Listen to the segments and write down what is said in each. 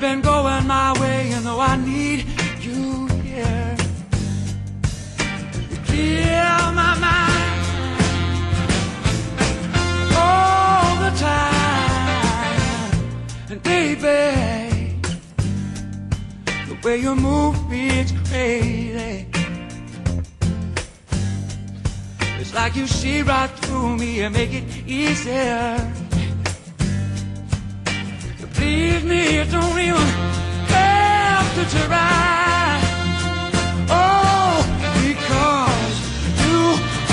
been going my way, you know I need you here. You clear my mind all the time. And baby, the way you move me, it's crazy. It's like you see right through me and make it easier. Believe me, you don't even have to try. Oh, because you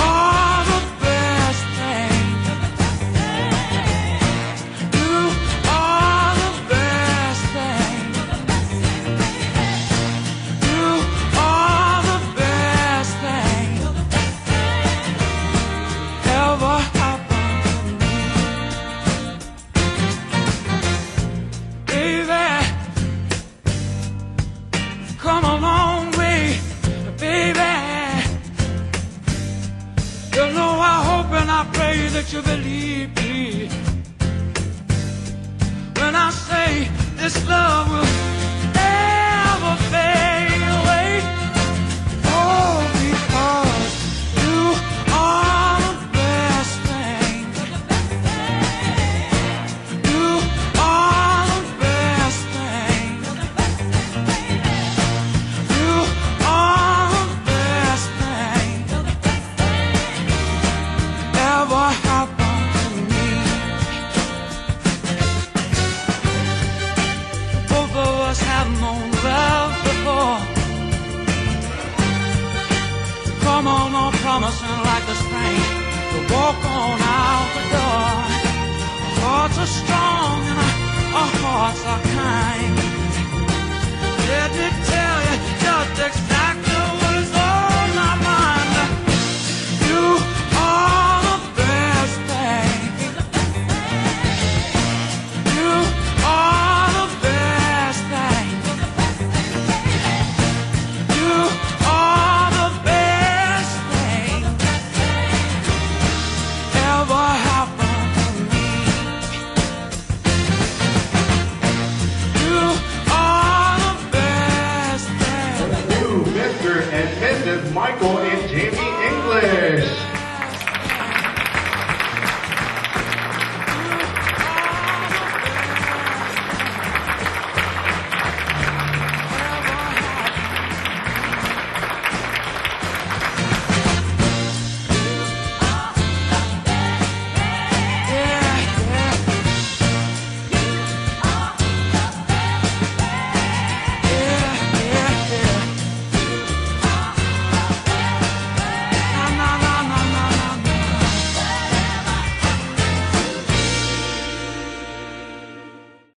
are the best thing. You are the best thing. You are the best thing ever happened to me. Come a long way, baby. You know I hope and I pray that you believe me when I say this love will